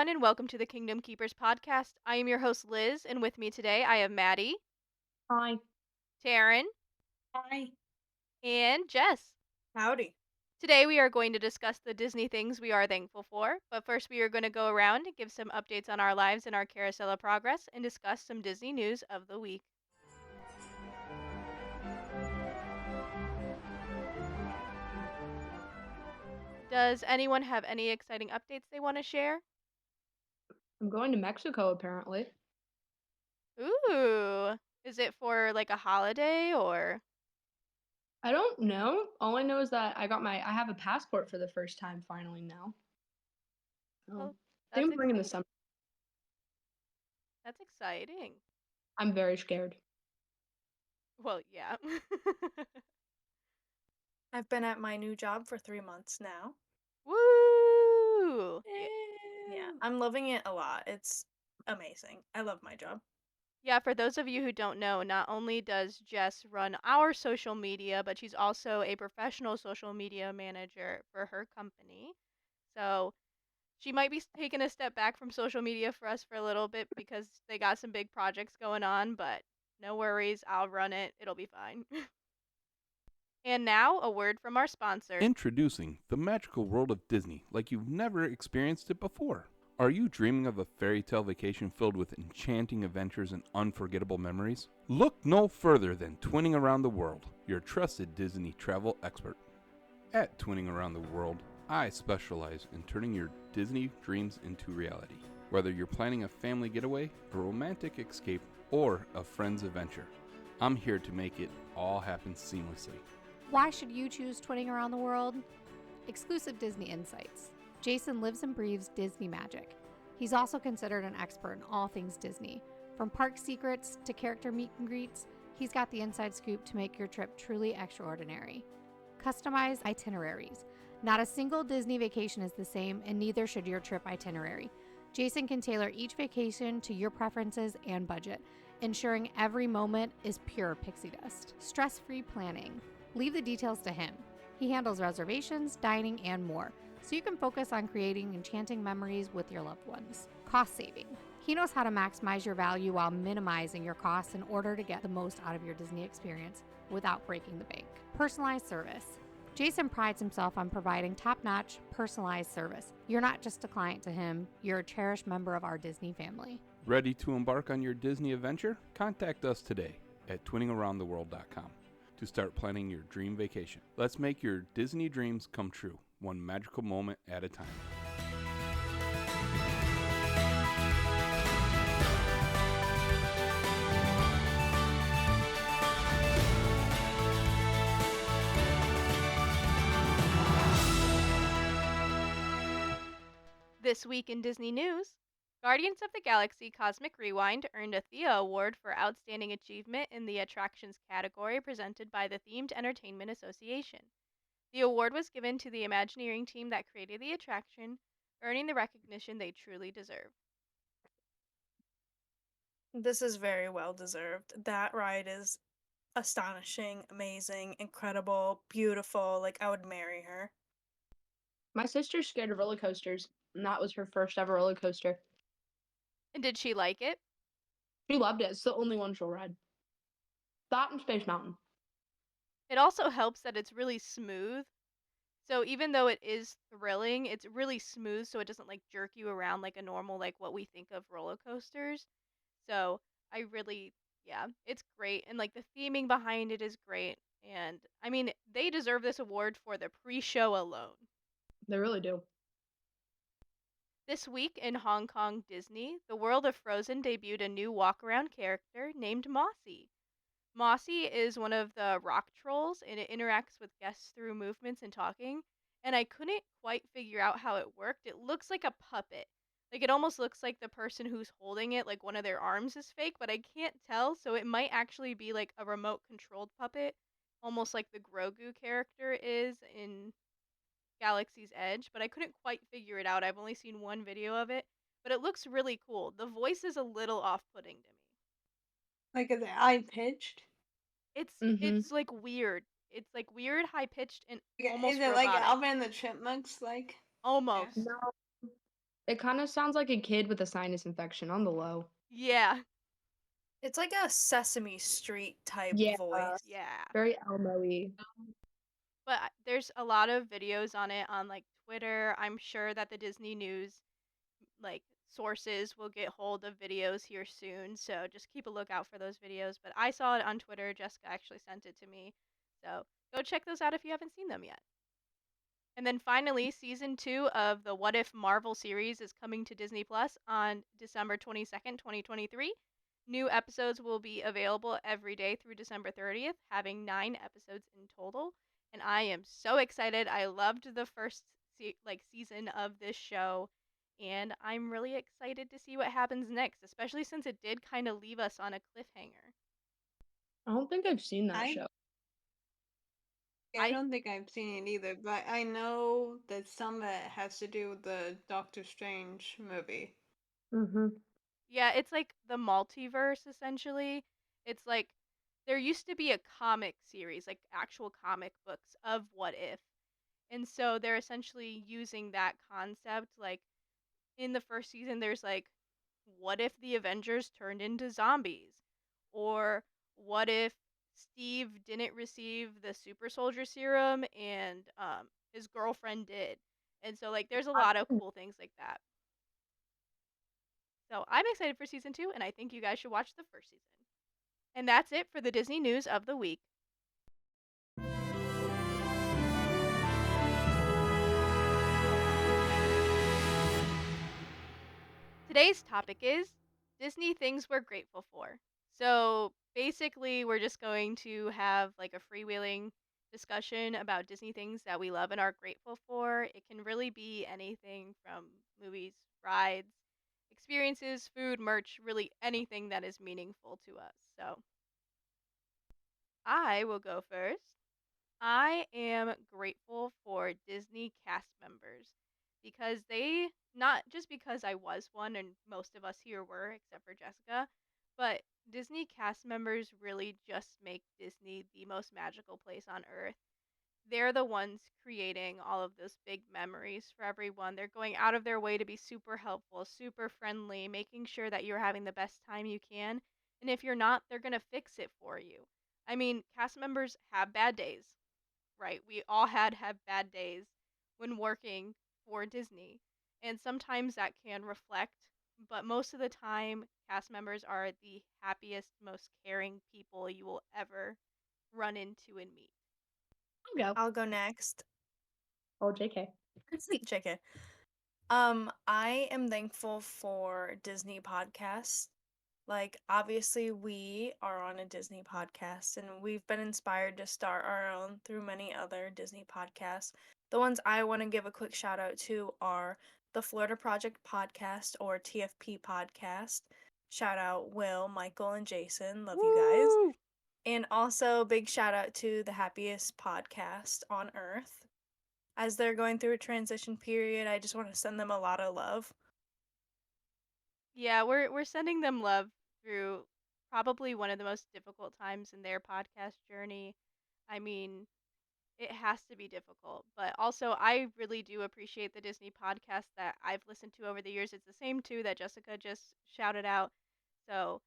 everyone, and welcome to the Kingdom Keepers podcast. I am your host, Liz, and with me today I have Maddie, Hi. Taryn, Hi. and Jess. Howdy. Today we are going to discuss the Disney things we are thankful for, but first we are going to go around and give some updates on our lives and our Carousel of Progress and discuss some Disney news of the week. Does anyone have any exciting updates they want to share? I'm going to Mexico apparently. Ooh, is it for like a holiday or? I don't know. All I know is that I have a passport for the first time finally now. Oh, I think that's I'm bringing the exciting. summer. That's exciting. I'm very scared. Well, yeah. I've been at my new job for 3 months now. Woo! Yeah, I'm loving it a lot. It's amazing. I love my job. Yeah, for those of you who don't know, not only does Jess run our social media, but she's also a professional social media manager for her company. So she might be taking a step back from social media for us for a little bit because they got some big projects going on, but no worries, I'll run it. It'll be fine. And now, a word from our sponsor. Introducing the magical world of Disney like you've never experienced it before. Are you dreaming of a fairy tale vacation filled with enchanting adventures and unforgettable memories? Look no further than Twinning Around the World, your trusted Disney travel expert. At Twinning Around the World, I specialize in turning your Disney dreams into reality. Whether you're planning a family getaway, a romantic escape, or a friend's adventure, I'm here to make it all happen seamlessly. Why should you choose Twinning Around the World? Exclusive Disney insights. Jason lives and breathes Disney magic. He's also considered an expert in all things Disney. From park secrets to character meet and greets, he's got the inside scoop to make your trip truly extraordinary. Customized itineraries. Not a single Disney vacation is the same, and neither should your trip itinerary. Jason can tailor each vacation to your preferences and budget, ensuring every moment is pure pixie dust. Stress-free planning. Leave the details to him. He handles reservations, dining, and more, so you can focus on creating enchanting memories with your loved ones. Cost saving. He knows how to maximize your value while minimizing your costs in order to get the most out of your Disney experience without breaking the bank. Personalized service. Jason prides himself on providing top-notch, personalized service. You're not just a client to him, you're a cherished member of our Disney family. Ready to embark on your Disney adventure? Contact us today at twinningaroundtheworld.com to start planning your dream vacation. Let's make your Disney dreams come true, one magical moment at a time. This week in Disney news, Guardians of the Galaxy Cosmic Rewind earned a Thea Award for Outstanding Achievement in the Attractions category presented by the Themed Entertainment Association. The award was given to the Imagineering team that created the attraction, earning the recognition they truly deserve. This is very well deserved. That ride is astonishing, amazing, incredible, beautiful. Like, I would marry her. My sister's scared of roller coasters, and that was her first ever roller coaster. And did she like it? She loved it. It's the only one she'll ride. That and Space Mountain. It also helps that it's really smooth. So even though it is thrilling, it's really smooth so it doesn't like jerk you around like a normal like what we think of roller coasters. So I really yeah, it's great and like the theming behind it is great and I mean they deserve this award for the pre-show alone. They really do. This week in Hong Kong Disney, the world of Frozen debuted a new walk-around character named Mossy. Mossy is one of the rock trolls and it interacts with guests through movements and talking. And I couldn't quite figure out how it worked. It looks like a puppet. Like it almost looks like the person who's holding it, like one of their arms is fake, but I can't tell. So it might actually be like a remote controlled puppet, almost like the Grogu character is in Galaxy's Edge. But I couldn't quite figure it out. I've only seen one video of it, but it looks really cool. The voice is a little off putting to me. Like, is it high pitched? It's like weird. It's like weird, high pitched, and almost Is it robotic. like Alvin and the Chipmunks? Like, Almost. No. It kind of sounds like a kid with a sinus infection on the low. Yeah. It's like a Sesame Street type Yeah. voice. Yeah. Very Elmo-y. But there's a lot of videos on it on like Twitter. I'm sure that the Disney News like sources will get hold of videos here soon, so just keep a lookout for those videos. But I saw it on Twitter. Jessica actually sent it to me. So go check those out if you haven't seen them yet. And then finally, season 2 of the What If Marvel series is coming to Disney Plus on December 22nd, 2023. New episodes will be available every day through December 30th, having 9 episodes in total. And I am so excited. I loved the first season of this show, and I'm really excited to see what happens next, especially since it did kind of leave us on a cliffhanger. I don't think I've seen that show. I I don't think I've seen it either, but I know that some of it has to do with the Doctor Strange movie. Mm-hmm. Yeah, it's like the multiverse essentially. It's like there used to be a comic series, like actual comic books of What If. And so they're essentially using that concept. Like in the first season, there's like, what if the Avengers turned into zombies? Or what if Steve didn't receive the super soldier serum and his girlfriend did? And so, like, there's a lot of cool things like that. So I'm excited for season 2, and I think you guys should watch the first season. And that's it for the Disney news of the week. Today's topic is Disney things we're grateful for. So basically, we're just going to have like a freewheeling discussion about Disney things that we love and are grateful for. It can really be anything from movies, rides, experiences, food, merch, really anything that is meaningful to us. So I will go first. I am grateful for Disney cast members because they, not just because I was one and most of us here were, except for Jessica, but Disney cast members really just make Disney the most magical place on earth. They're the ones creating all of those big memories for everyone. They're going out of their way to be super helpful, super friendly, making sure that you're having the best time you can. And if you're not, they're going to fix it for you. I mean, cast members have bad days, right? We all have bad days when working for Disney. And sometimes that can reflect, but most of the time, cast members are the happiest, most caring people you will ever run into and meet. I'll go. I'll go next. Oh, JK. JK. I am thankful for Disney podcasts. Like, obviously, we are on a Disney podcast, and we've been inspired to start our own through many other Disney podcasts. The ones I want to give a quick shout out to are the Florida Project podcast or TFP podcast. Shout out Will, Michael, and Jason. Love you guys. Woo! And also, big shout out to the happiest podcast on earth. As they're going through a transition period, I just want to send them a lot of love. Yeah, we're sending them love through probably one of the most difficult times in their podcast journey. I mean, it has to be difficult, but also I really do appreciate the Disney podcast that I've listened to over the years. It's the same two that Jessica just shouted out. So,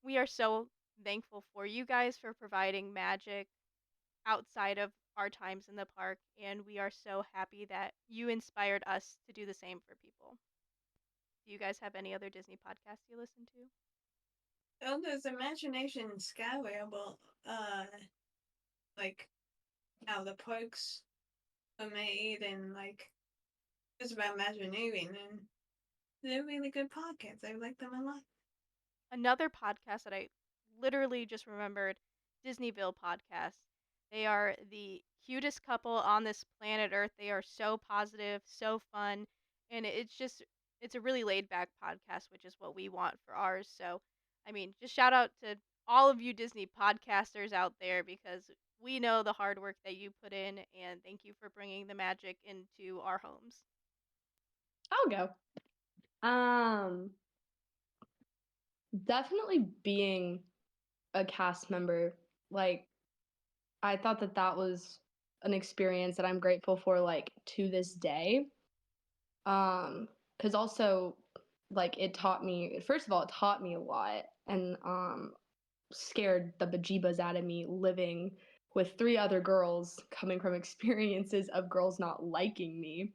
we are so thankful for you guys for providing magic outside of our times in the park, and we are so happy that you inspired us to do the same for people. Do you guys have any other Disney podcasts you listen to? Oh, there's Imagination Skyway about like how the parks are made and like it's about Imagineering, and they're really good podcasts. I like them a lot. Another podcast that I literally just remembered, Disneyville podcast. They are the cutest couple on this planet Earth. They are so positive, so fun, and it's a really laid back podcast, which is what we want for ours. So, I mean, just shout out to all of you Disney podcasters out there because we know the hard work that you put in, and thank you for bringing the magic into our homes. I'll go. Definitely being a cast member. Like, I thought that that was an experience that I'm grateful for, like, to this day. because also, like, it taught me, first of all, it taught me a lot, and scared the bejeebas out of me living with 3 other girls coming from experiences of girls not liking me.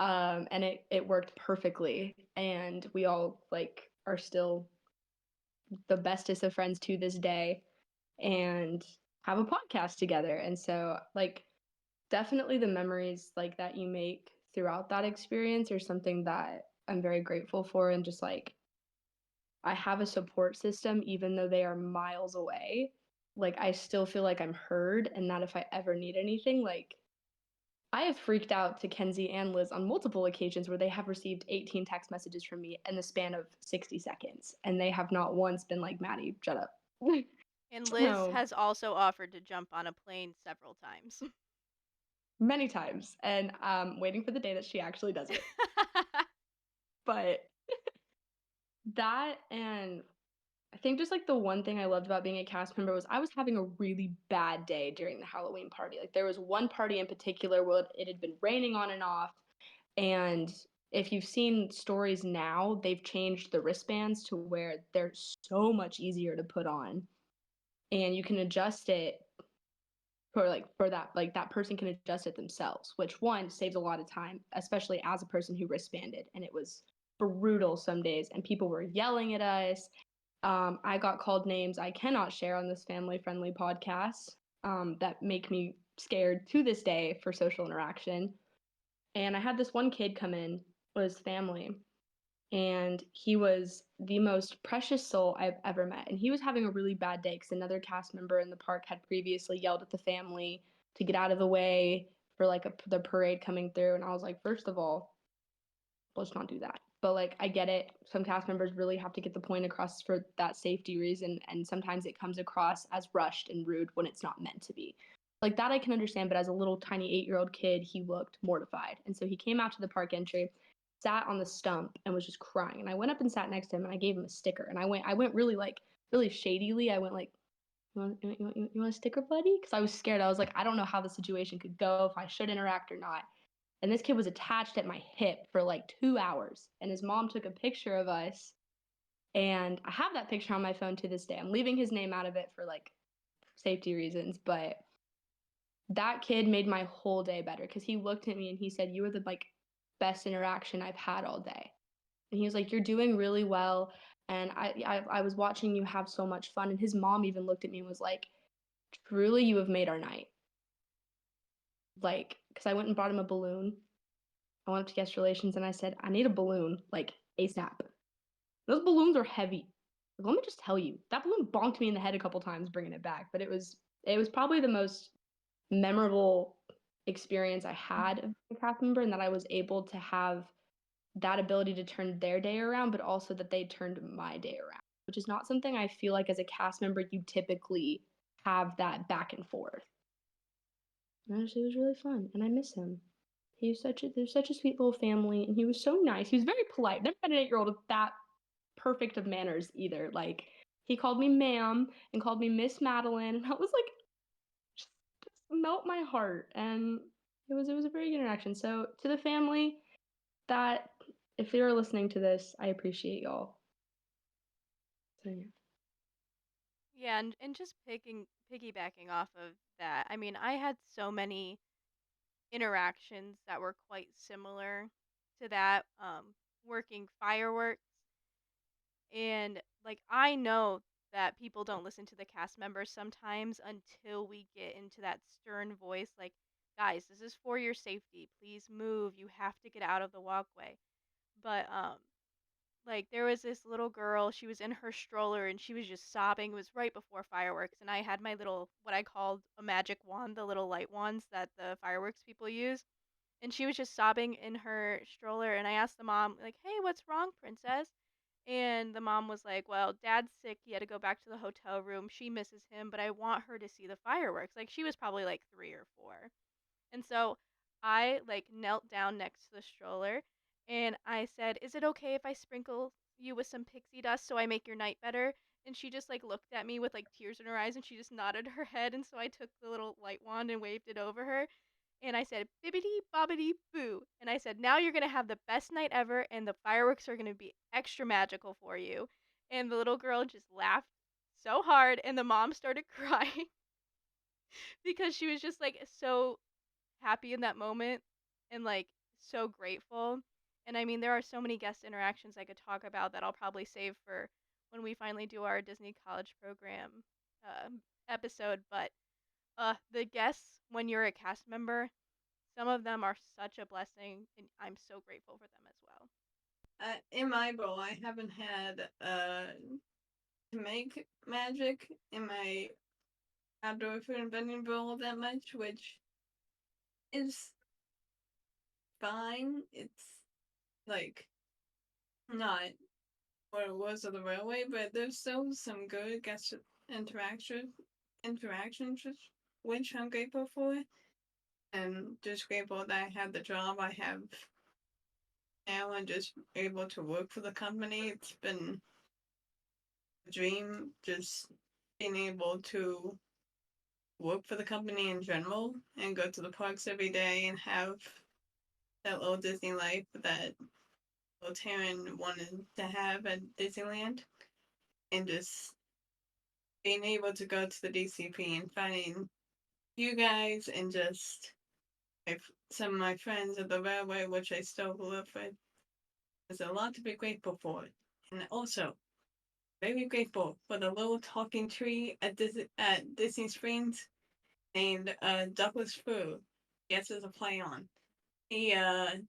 And it worked perfectly, and we all like are still the bestest of friends to this day, and have a podcast together. And so, like, definitely the memories like that you make throughout that experience are something that I'm very grateful for. And just like, I have a support system even though they are miles away. Like, I still feel like I'm heard, and that if I ever need anything, like, I have freaked out to Kenzie and Liz on multiple occasions where they have received 18 text messages from me in the span of 60 seconds, and they have not once been like, Maddie, shut up. And Liz No, has also offered to jump on a plane several times. many times, and waiting for the day that she actually does it. But that, and I think just like the one thing I loved about being a cast member was I was having a really bad day during the Halloween party. Like, there was one party in particular where it had been raining on and off, and if you've seen stories now, they've changed the wristbands to where they're so much easier to put on, and you can adjust it for that, like, that person can adjust it themselves, which one saves a lot of time, especially as a person who wristbanded. And it was brutal some days, and people were yelling at us. I got called names I cannot share on this family friendly podcast, that make me scared to this day for social interaction. And I had this one kid come in with his family, and he was the most precious soul I've ever met. And he was having a really bad day because another cast member in the park had previously yelled at the family to get out of the way for like the parade coming through. And I was like, first of all, let's not do that. But like, I get it. Some cast members really have to get the point across for that safety reason, and sometimes it comes across as rushed and rude when it's not meant to be. Like, that I can understand, but as a little tiny 8-year-old kid, he looked mortified. And so he came out to the park entry, sat on the stump, and was just crying. And I went up and sat next to him, and I gave him a sticker. And I went really like really shadily. I went like, you want a sticker, buddy? Because I was scared. I was like, I don't know how the situation could go, if I should interact or not. And this kid was attached at my hip for like 2 hours. And his mom took a picture of us. And I have that picture on my phone to this day. I'm leaving his name out of it for like safety reasons. But that kid made my whole day better, because he looked at me and he said, you were the like best interaction I've had all day. And he was like, you're doing really well. And I was watching you have so much fun. And his mom even looked at me and was like, truly, you have made our night. Like, because I went and brought him a balloon. I went up to guest relations and I said, I need a balloon, like, ASAP. Those balloons are heavy. Like, let me just tell you, that balloon bonked me in the head a couple times bringing it back. But it was probably the most memorable experience I had of a cast member, and that I was able to have that ability to turn their day around, but also that they turned my day around, which is not something I feel like as a cast member you typically have that back and forth. And actually, it was really fun, and I miss him. They're such a sweet little family, and he was so nice. He was very polite. Never met an 8-year-old with that perfect of manners either. Like, he called me ma'am and called me Miss Madeline, and that was like just melt my heart. And it was a very good interaction. So to the family, that if they are listening to this, I appreciate y'all. So yeah. Yeah, and just piggybacking off of that, I mean, I had so many interactions that were quite similar to that, working fireworks. And like, I know that people don't listen to the cast members sometimes until we get into that stern voice, like, guys, this is for your safety. Please move. You have to get out of the walkway. But like, there was this little girl, she was in her stroller and she was just sobbing. It was right before fireworks, and I had my little, what I called a magic wand, the little light wands that the fireworks people use. And she was just sobbing in her stroller, and I asked the mom, like, hey, what's wrong, princess? And the mom was like, well, dad's sick. He had to go back to the hotel room. She misses him, but I want her to see the fireworks. Like, she was probably like 3 or 4. And so I like knelt down next to the stroller and I said, is it okay if I sprinkle you with some pixie dust so I make your night better? And she just like looked at me with like tears in her eyes and she just nodded her head. And so I took the little light wand and waved it over her. And I said, bibbidi bobbidi boo. And I said, now you're going to have the best night ever, and the fireworks are going to be extra magical for you. And the little girl just laughed so hard, and the mom started crying because she was just like so happy in that moment and like so grateful. And I mean, there are so many guest interactions I could talk about that I'll probably save for when we finally do our Disney College Program episode. But the guests, when you're a cast member, some of them are such a blessing, and I'm so grateful for them as well. In my bowl, I haven't had to make magic in my outdoor food and vending bowl that much, which is fine. It's like not what it was on the railway, but there's still some good guest interactions which I'm grateful for. And just grateful that I have the job I have now and just able to work for the company. It's been a dream just being able to work for the company in general and go to the parks every day and have that little Disney life that little Taryn wanted to have at Disneyland, and just being able to go to the DCP and finding you guys and just some of my friends at the railway, which I still live with. There's a lot to be grateful for. And also, very grateful for the little talking tree at Disney Springs named Douglas Fir. Yes, is a play on. The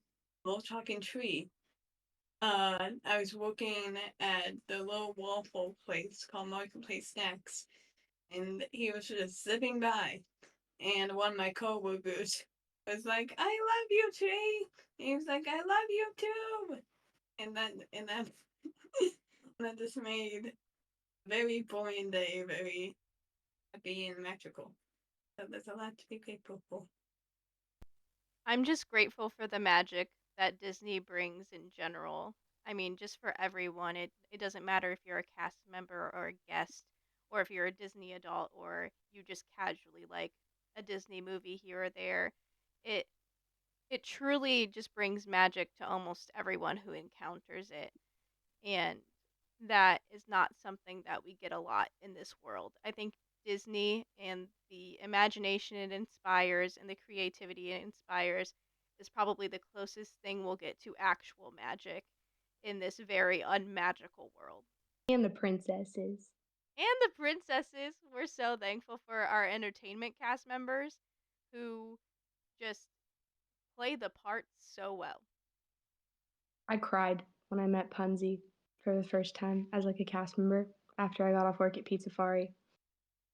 little talking tree. I was working at the little waffle place called Marketplace Snacks, and he was just zipping by, and one of my coworkers was like, "I love you, tree." And he was like, "I love you too," and that that just made a very boring day very happy and magical. So there's a lot to be grateful for. I'm just grateful for the magic that Disney brings in general. I mean, just for everyone. It doesn't matter if you're a cast member or a guest, or if you're a Disney adult, or you just casually like a Disney movie here or there. It it truly just brings magic to almost everyone who encounters it. And that is not something that we get a lot in this world. I think Disney and the imagination it inspires and the creativity it inspires is probably the closest thing we'll get to actual magic in this very unmagical world. And the princesses. And the princesses, we're so thankful for our entertainment cast members who just play the parts so well. I cried when I met Punzi for the first time as like a cast member after I got off work at Pizzafari.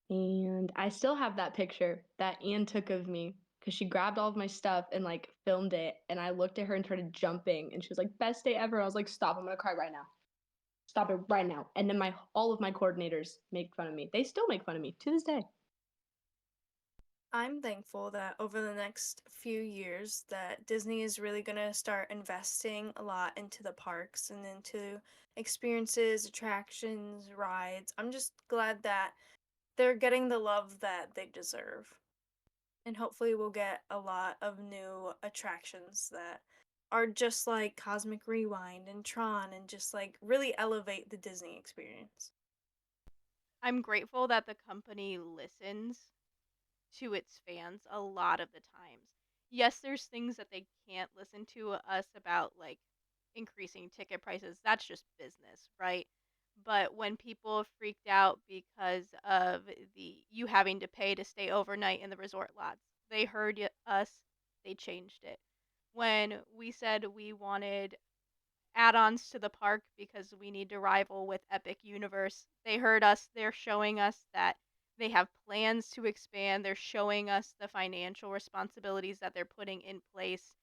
And I still have that picture that Anne took of me because she grabbed all of my stuff and like filmed it. And I looked at her and started jumping. And she was like, "Best day ever." I was like, "Stop, I'm gonna cry right now. Stop it right now." And then all of my coordinators make fun of me. They still make fun of me to this day. I'm thankful that over the next few years that Disney is really going to start investing a lot into the parks and into experiences, attractions, rides. I'm just glad that they're getting the love that they deserve. And hopefully we'll get a lot of new attractions that are just like Cosmic Rewind and Tron and just like really elevate the Disney experience. I'm grateful that the company listens to its fans a lot of the times. Yes, there's things that they can't listen to us about, like increasing ticket prices. That's just business, right? But when people freaked out because of the you having to pay to stay overnight in the resort lots, they heard us, they changed it. When we said we wanted add-ons to the park because we need to rival with Epic Universe. They heard us. They're showing us that they have plans to expand. They're showing us the financial responsibilities that they're putting in place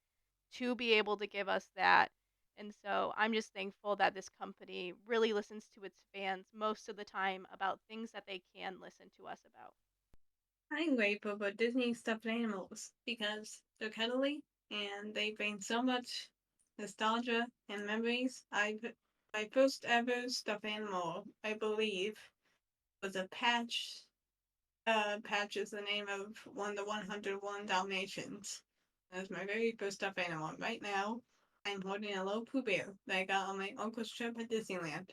to be able to give us that. And so I'm just thankful that this company really listens to its fans most of the time about things that they can listen to us about. I'm grateful for Disney stuffed animals because they're cuddly and they bring so much nostalgia and memories. My first ever stuffed animal, I believe, was a patch Patch is the name of one of the 101 Dalmatians. That's my very first stuffed animal. Right now, I'm holding a little Pooh Bear that I got on my uncle's trip at Disneyland.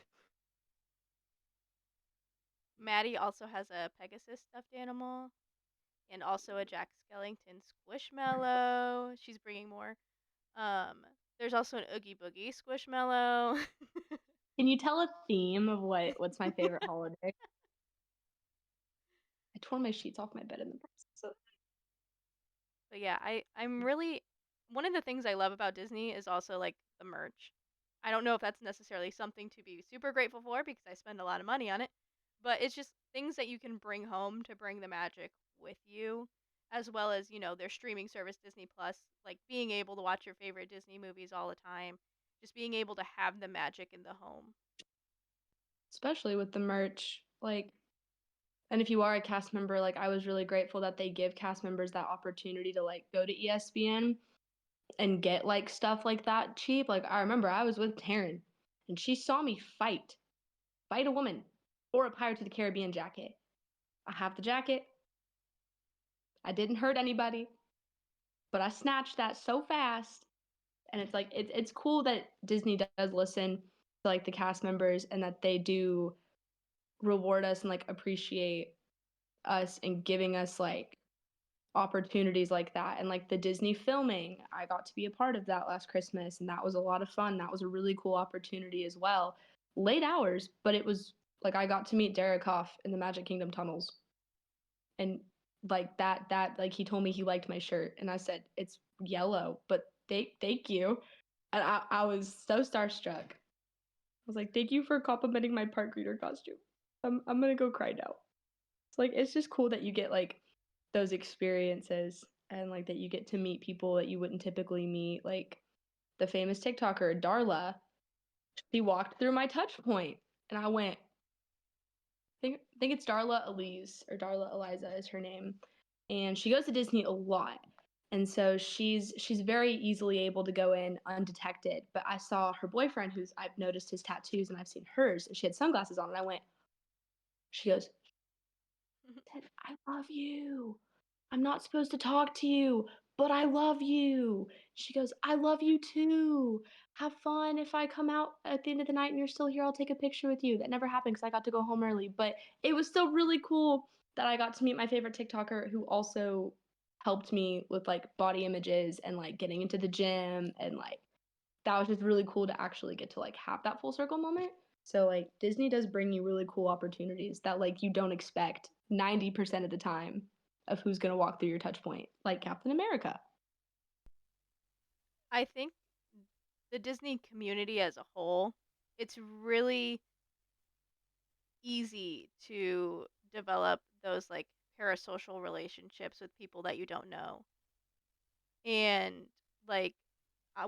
Maddie also has a Pegasus stuffed animal and also a Jack Skellington Squishmallow. She's bringing more. There's also an Oogie Boogie Squishmallow. Can you tell a theme of what's my favorite holiday? I tore my sheets off my bed in the process. So But yeah, I'm really one of the things I love about Disney is also like the merch. I don't know if that's necessarily something to be super grateful for because I spend a lot of money on it, but it's just things that you can bring home to bring the magic with you, as well as, their streaming service Disney Plus, like being able to watch your favorite Disney movies all the time, just being able to have the magic in the home. especially with the merch, like, and if you are a cast member, like I was really grateful that they give cast members that opportunity to like go to ESPN and get like stuff like that cheap. Like I remember I was with Taryn and she saw me fight a woman for a Pirates of the Caribbean jacket. I have the jacket. I didn't hurt anybody, but I snatched that so fast. And it's like it's cool that Disney does listen to like the cast members and that they do reward us and like appreciate us and giving us like opportunities like that. And like the Disney filming, I got to be a part of that last Christmas and that was a lot of fun. That was a really cool opportunity as well. Late hours, but it was like I got to meet Derek Hoff in the Magic Kingdom tunnels. And like that like he told me he liked my shirt and I said it's yellow, but thank you. And I was so starstruck. I was like, thank you for complimenting my park greeter costume. I'm gonna go cry now. It's like it's just cool that you get like those experiences and like that you get to meet people that you wouldn't typically meet. Like the famous TikToker Darla, she walked through my touch point and I went, I think it's Darla Elise or Darla Eliza is her name. And she goes to Disney a lot. And so she's very easily able to go in undetected. But I saw her boyfriend who's I've noticed his tattoos and I've seen hers. And she had sunglasses on and I went, she goes, Ted, I love you. I'm not supposed to talk to you, but I love you. She goes, I love you too. Have fun. If I come out at the end of the night and you're still here, I'll take a picture with you. That never happened because I got to go home early, but it was still really cool that I got to meet my favorite TikToker who also helped me with like body images and like getting into the gym and like that was just really cool to actually get to like have that full circle moment. So like Disney does bring you really cool opportunities that like you don't expect 90% of the time of who's going to walk through your touch point, like Captain America. I think the Disney community as a whole, it's really easy to develop those like parasocial relationships with people that you don't know. And like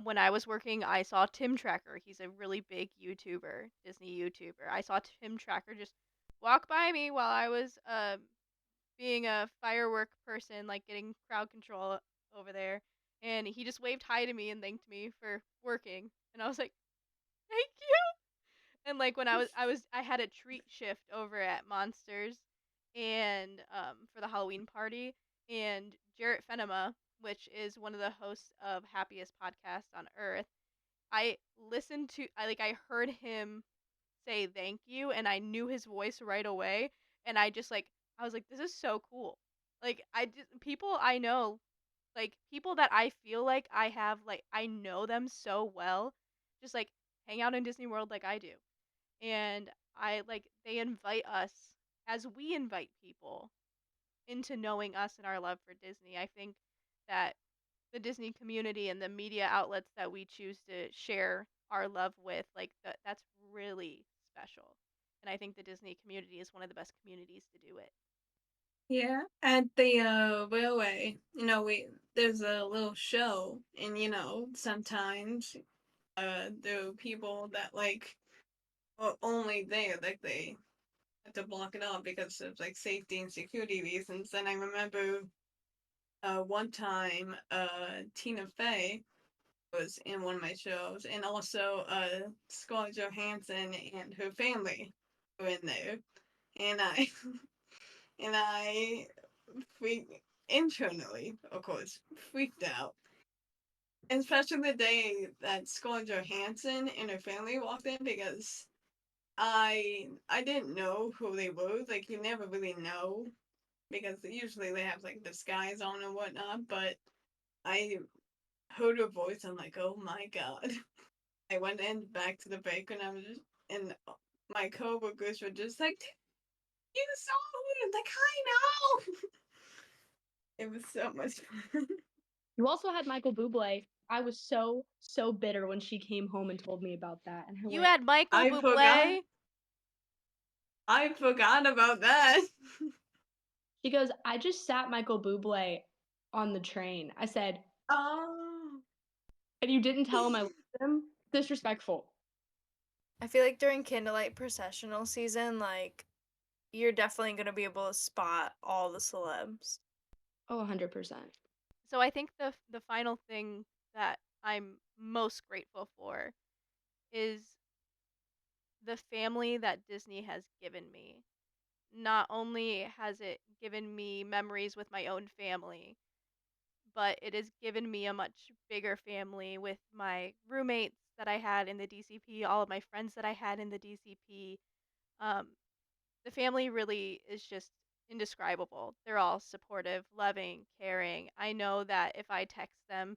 when I was working, I saw Tim Tracker. He's a really big YouTuber, Disney YouTuber. I saw Tim Tracker just walk by me while I was being a firework person, like getting crowd control over there. And he just waved hi to me and thanked me for working. And I was like, thank you. And like when I had a treat shift over at Monsters and for the Halloween party and Jarrett Fenema, which is one of the hosts of Happiest Podcast on Earth, I heard him say thank you and I knew his voice right away and I was like this is so cool. Like people I know, like people that I feel like I know them so well, just like hang out in Disney World like I do. And they invite us as we invite people into knowing us and our love for Disney. I think that the Disney community and the media outlets that we choose to share our love with, that's really special. And I think the Disney community is one of the best communities to do it. Yeah, at the railway, there's a little show, and sometimes there are people that like are only there, like they have to block it off because of like safety and security reasons. And I remember one time Tina Fey was in one of my shows, and also Scarlett Johansson and her family were in there, and I and I internally, of course, freaked out. Especially the day that Scarlett Johansson and her family walked in, because I didn't know who they were. Like, you never really know, because usually they have like disguise on and whatnot. But I heard her voice. I'm like, oh my god. I went in back to the break, and and my coworkers were just like, "You saw her!" Like, I know. It was so much fun. You also had Michael Bublé. I was so bitter when she came home and told me about that. And I You went, had Michael I forgot. Bublé. I forgot about that. she goes, I just sat Michael Bublé on the train. I said, Oh. and you didn't tell him I loved him? Disrespectful. I feel like during candlelight processional season, like, you're definitely gonna be able to spot all the celebs. Oh, 100%. So I think the final thing that I'm most grateful for is the family that Disney has given me. Not only has it given me memories with my own family, but it has given me a much bigger family with my roommates that I had in the DCP, all of my friends that I had in the DCP. Um, the family really is just indescribable. They're all supportive, loving, caring. I know that if I text them,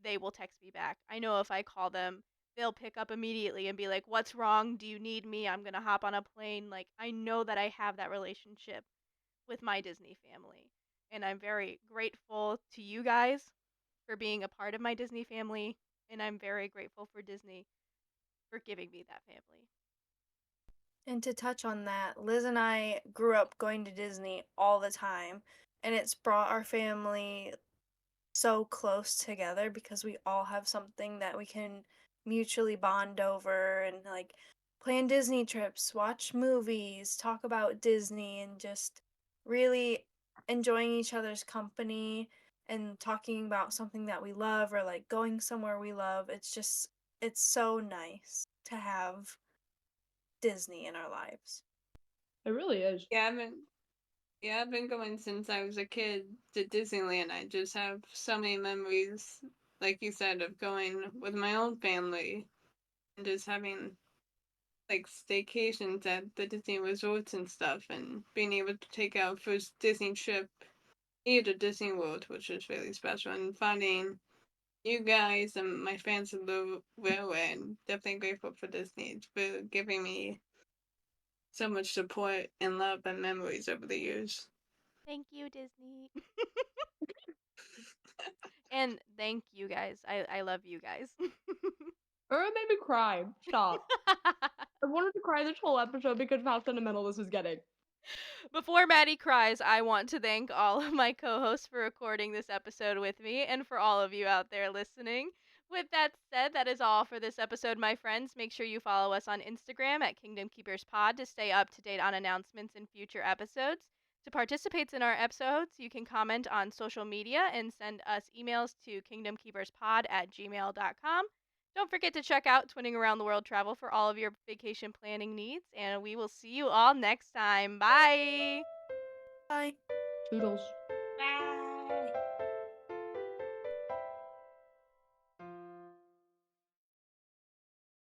they will text me back. I know if I call them, they'll pick up immediately and be like, "What's wrong? Do you need me? I'm going to hop on a plane." Like, I know that I have that relationship with my Disney family. And I'm very grateful to you guys for being a part of my Disney family, and I'm very grateful for Disney for giving me that family. And to touch on that, Liz and I grew up going to Disney all the time, and it's brought our family so close together because we all have something that we can mutually bond over and like plan Disney trips, watch movies, talk about Disney, and just really enjoying each other's company and talking about something that we love or like going somewhere we love. It's so nice to have Disney in our lives. It really is. I've been going since I was a kid to Disneyland. I just have so many memories, like you said, of going with my own family and just having like staycations at the Disney resorts and stuff, and being able to take our first Disney trip here to Disney World, which is really special, and finding you guys and my fans of the railway, and definitely grateful for Disney for giving me so much support and love and memories over the years. Thank you, Disney. And thank you guys. I love you guys. Or it made me cry. Stop. I wanted to cry this whole episode because of how sentimental this is getting. Before Maddie cries, I want to thank all of my co hosts for recording this episode with me and for all of you out there listening. With that said, that is all for this episode, my friends. Make sure you follow us on Instagram at Kingdom Keepers Pod to stay up to date on announcements and future episodes. To participate in our episodes, you can comment on social media and send us emails to kingdomkeeperspod@gmail.com. Don't forget to check out Twinning Around the World Travel for all of your vacation planning needs, and we will see you all next time. Bye! Bye. Toodles.